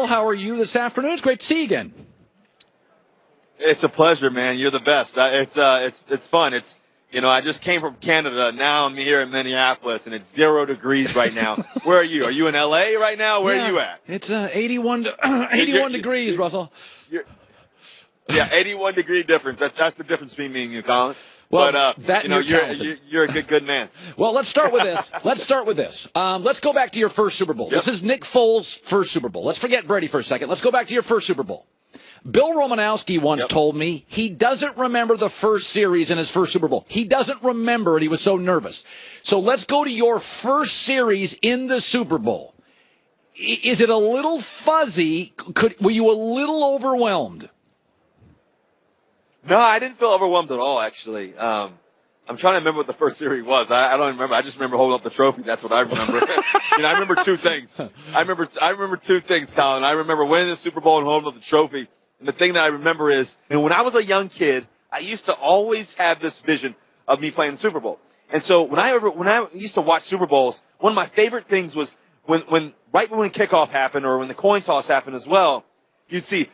How are you this afternoon? It's great to see you again. It's a pleasure, man. You're the best. It's fun. I just came from Canada. Now I'm here in Minneapolis, and it's 0 degrees right now. Where are you? Are you in LA right now? Where are you at? It's 81 degrees, Russell. 81 degree difference. That's the difference between me and you, Colin. Well, but you're a good man. Well, let's start with this. Let's go back to your first Super Bowl. Yep. This is Nick Foles' first Super Bowl. Let's forget Brady for a second. Let's go back to your first Super Bowl. Bill Romanowski once told me he doesn't remember the first series in his first Super Bowl. He doesn't remember it. He was so nervous. So let's go to your first series in the Super Bowl. Is it a little fuzzy? Were you a little overwhelmed? No, I didn't feel overwhelmed at all, actually. I'm trying to remember what the first series was. I don't remember. I just remember holding up the trophy. That's what I remember. I remember two things. I remember two things, Colin. I remember winning the Super Bowl and holding up the trophy. And the thing that I remember is, when I was a young kid, I used to always have this vision of me playing the Super Bowl. And so when I used to watch Super Bowls, one of my favorite things was right when kickoff happened or when the coin toss happened as well, you'd see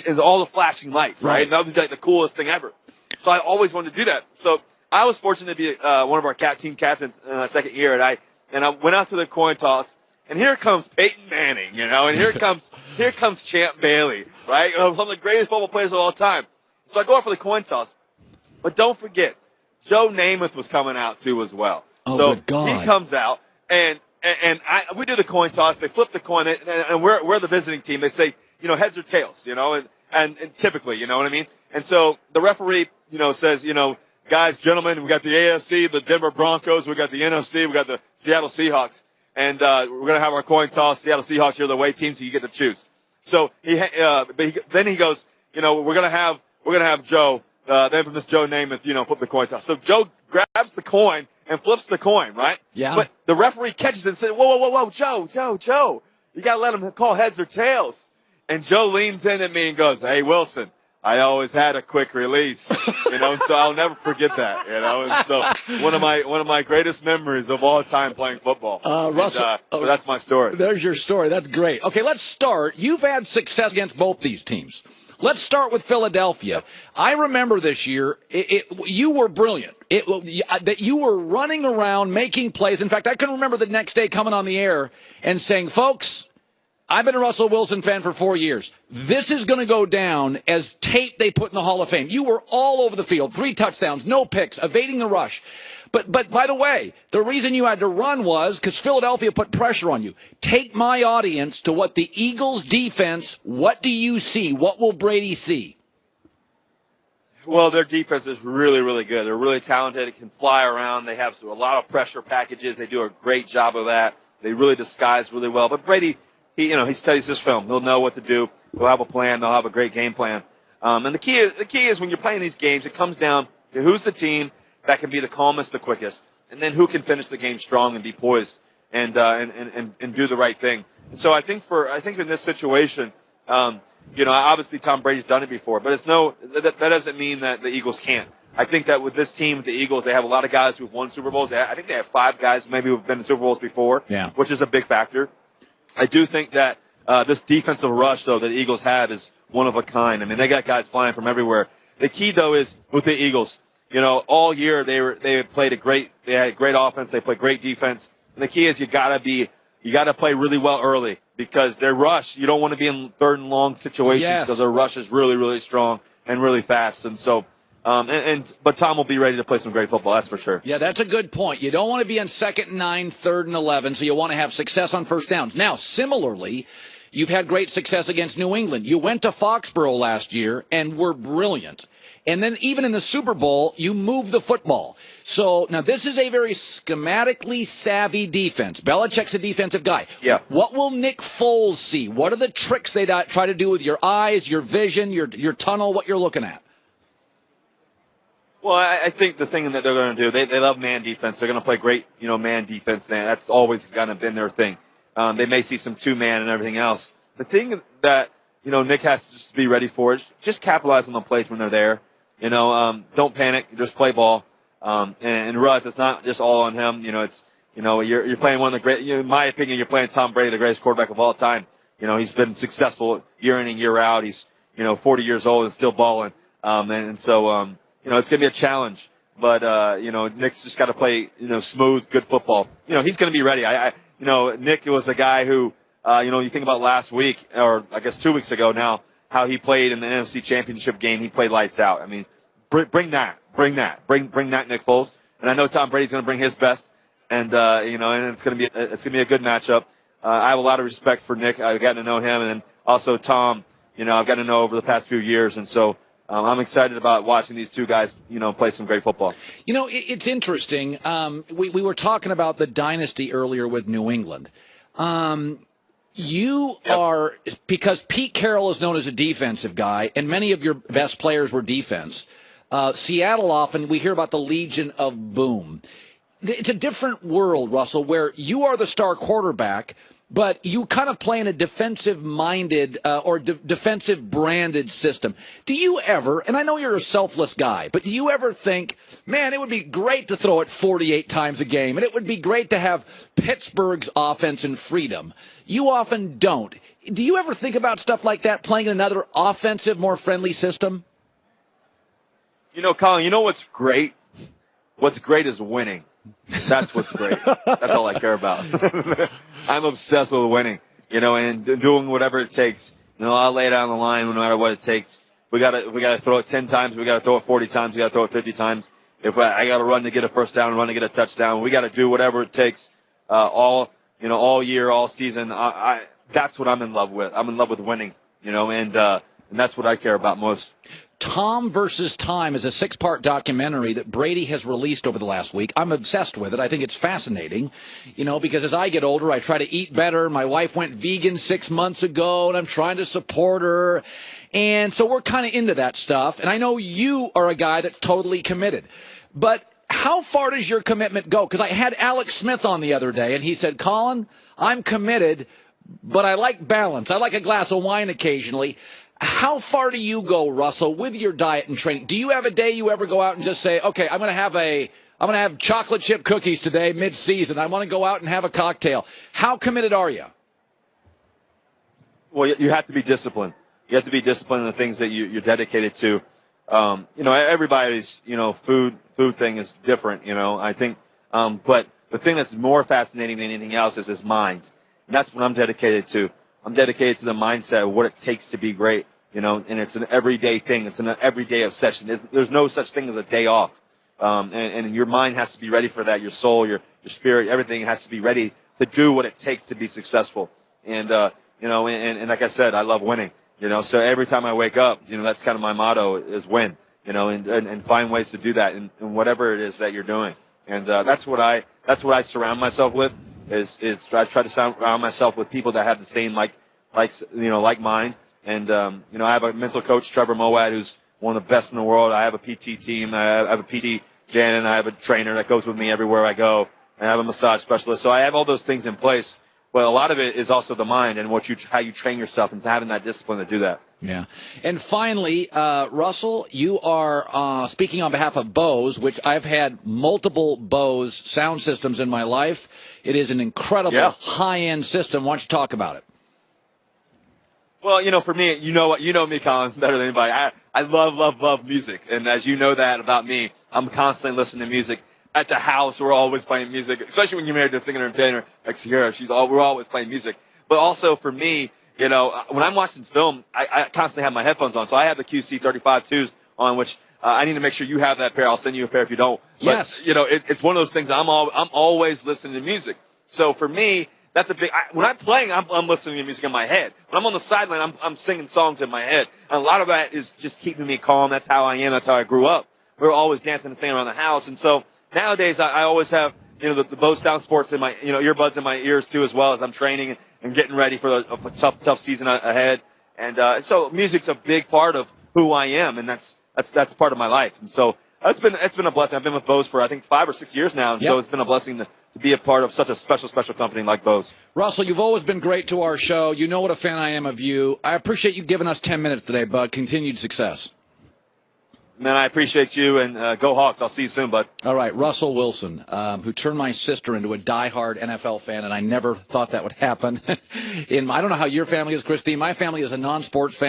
and all the flashing lights, right? And that would be like the coolest thing ever. So I always wanted to do that. So I was fortunate to be one of our team captains in my second year, and I went out to the coin toss. And here comes Peyton Manning, and here comes Champ Bailey, right? One of the greatest football players of all time. So I go out for the coin toss. But don't forget, Joe Namath was coming out too as well. Oh, so good God. He comes out, and we do the coin toss. They flip the coin, and we're the visiting team. They say, heads or tails, and typically, you know what I mean? And so the referee, says, guys, gentlemen, we got the AFC, the Denver Broncos, we got the NFC, we got the Seattle Seahawks. And we're going to have our coin toss. Seattle Seahawks are the away team, so you get to choose. So then he goes, we're going to have Joe, the infamous Joe Namath, flip the coin toss. So Joe grabs the coin and flips the coin, right? Yeah. But the referee catches it and says, whoa, Joe, you got to let him call heads or tails. And Joe leans in at me and goes, hey, Wilson, I always had a quick release, so I'll never forget that, And so one of my greatest memories of all time playing football. Russell, so that's my story. There's your story. That's great. Okay, let's start. You've had success against both these teams. Let's start with Philadelphia. I remember this year, you were brilliant. That you were running around making plays. In fact, I can remember the next day coming on the air and saying, folks, I've been a Russell Wilson fan for 4 years. This is going to go down as tape they put in the Hall of Fame. You were all over the field, 3 touchdowns, no picks, evading the rush. But by the way, the reason you had to run was because Philadelphia put pressure on you. Take my audience to what the Eagles defense, what do you see? What will Brady see? Well, their defense is really, really good. They're really talented. It can fly around. They have a lot of pressure packages. They do a great job of that. They really disguise really well. But Brady, he studies his film. He'll know what to do. He'll have a plan. They'll have a great game plan. And the key is when you're playing these games, it comes down to who's the team that can be the calmest, the quickest, and then who can finish the game strong and be poised and do the right thing. And so I think in this situation, obviously Tom Brady's done it before, but that doesn't mean that the Eagles can't. I think that with this team, the Eagles, they have a lot of guys who've won Super Bowls. I think they have 5 guys maybe who've been in Super Bowls before, which is a big factor. I do think that this defensive rush, though, that the Eagles have is one of a kind. I mean, they got guys flying from everywhere. The key, though, is with the Eagles, all year they had great offense, they played great defense. And the key is you got to play really well early because their rush, you don't want to be in third and long situations because their rush is really, really strong and really fast. And so but Tom will be ready to play some great football, that's for sure. Yeah, that's a good point. You don't want to be on 2nd and 9, 3rd and 11, so you want to have success on first downs. Now, similarly, you've had great success against New England. You went to Foxborough last year and were brilliant. And then even in the Super Bowl, you moved the football. So now this is a very schematically savvy defense. Belichick's a defensive guy. Yeah. What will Nick Foles see? What are the tricks they try to do with your eyes, your vision, your tunnel, what you're looking at? Well, I think the thing that they're going to do, they love man defense. They're going to play great, man defense. That's always kind of been their thing. They may see some 2-man and everything else. The thing that, Nick has to just be ready for is just capitalize on the plays when they're there. Don't panic. Just play ball. And realize it's not just all on him. You're playing one of the great, in my opinion, you're playing Tom Brady, the greatest quarterback of all time. he's been successful year in and year out. He's 40 years old and still balling. So it's going to be a challenge. But Nick's just got to play smooth, good football. He's going to be ready. Nick was a guy who you think about last week, or I guess 2 weeks ago now, how he played in the NFC Championship game. He played lights out. I mean, bring that, Nick Foles. And I know Tom Brady's going to bring his best, and it's going to be a good matchup. I have a lot of respect for Nick. I've gotten to know him, and then also Tom. I've gotten to know over the past few years, and so I'm excited about watching these two guys, play some great football. It's interesting. We were talking about the dynasty earlier with New England. You are, because Pete Carroll is known as a defensive guy, and many of your best players were defense. Seattle, often we hear about the Legion of Boom. It's a different world, Russell, where you are the star quarterback, but you kind of play in a defensive-minded or defensive-branded system. Do you ever, and I know you're a selfless guy, but do you ever think, man, it would be great to throw it 48 times a game, and it would be great to have Pittsburgh's offense and freedom? You often don't. Do you ever think about stuff like that, playing in another offensive, more friendly system? Colin, what's great? What's great is winning. That's what's great. That's all I care about. I'm obsessed with winning, and doing whatever it takes. I'll lay it on the line no matter what it takes. We gotta throw it 10 times. We gotta throw it 40 times. We gotta throw it 50 times. If I gotta run to get a first down, run to get a touchdown, we gotta do whatever it takes. All year, all season. That's what I'm in love with. I'm in love with winning. And that's what I care about most. Tom versus Time is a 6-part documentary that Brady has released over the last week. I'm obsessed with it. I think it's fascinating, because as I get older, I try to eat better. My wife went vegan 6 months ago, and I'm trying to support her. And so we're kind of into that stuff. And I know you are a guy that's totally committed. But how far does your commitment go? Because I had Alex Smith on the other day, and he said, Colin, I'm committed, but I like balance. I like a glass of wine occasionally. How far do you go, Russell, with your diet and training? Do you have a day you ever go out and just say, okay, I'm going to have chocolate chip cookies today mid-season. I want to go out and have a cocktail. How committed are you? Well, you have to be disciplined. You have to be disciplined in the things that you're dedicated to. Everybody's, food thing is different, I think. But the thing that's more fascinating than anything else is his mind. And that's what I'm dedicated to. I'm dedicated to the mindset of what it takes to be great, and it's an everyday thing. It's an everyday obsession. There's no such thing as a day off. And your mind has to be ready for that. Your soul, your spirit, everything has to be ready to do what it takes to be successful. And like I said, I love winning, so every time I wake up, that's kind of my motto is win, and find ways to do that in whatever it is that you're doing. And that's what I surround myself with. Is I try to surround myself with people that have the same like mind. And I have a mental coach, Trevor Mowat, who's one of the best in the world. I have a PT team. I have a PT, Jan, I have a trainer that goes with me everywhere I go. And I have a massage specialist. So I have all those things in place. But a lot of it is also the mind and how you train yourself and having that discipline to do that. Yeah. And finally, Russell, you are speaking on behalf of Bose, which I've had multiple Bose sound systems in my life. It is an incredible high-end system. Why don't you talk about it? Well, for me, you know me, Colin, better than anybody. I love music. And as you know that about me, I'm constantly listening to music. At the house, we're always playing music, especially when you're married to a singer and entertainer like Sierra. We're always playing music. But also for me, when I'm watching film, I constantly have my headphones on. So I have the QC35-2s on, which I need to make sure you have that pair. I'll send you a pair if you don't. Yes. But, it's one of those things. I'm always listening to music. So for me, that's a big. When I'm playing, I'm listening to music in my head. When I'm on the sideline, I'm singing songs in my head. And a lot of that is just keeping me calm. That's how I am. That's how I grew up. We were always dancing and singing around the house. And so nowadays, I always have the Bose Sound Sports in my earbuds in my ears too, as well as I'm training and getting ready for a tough season ahead. And so music's a big part of who I am, and that's part of my life. And so it's been a blessing. I've been with Bose for I think 5 or 6 years now, and so it's been a blessing to be a part of such a special company like Bose. Russell, you've always been great to our show. You know what a fan I am of you. I appreciate you giving us 10 minutes today, bud. Continued success. Man, I appreciate you, and go Hawks. I'll see you soon, bud. All right, Russell Wilson, who turned my sister into a diehard NFL fan, and I never thought that would happen. I don't know how your family is, Christine. My family is a non-sports family.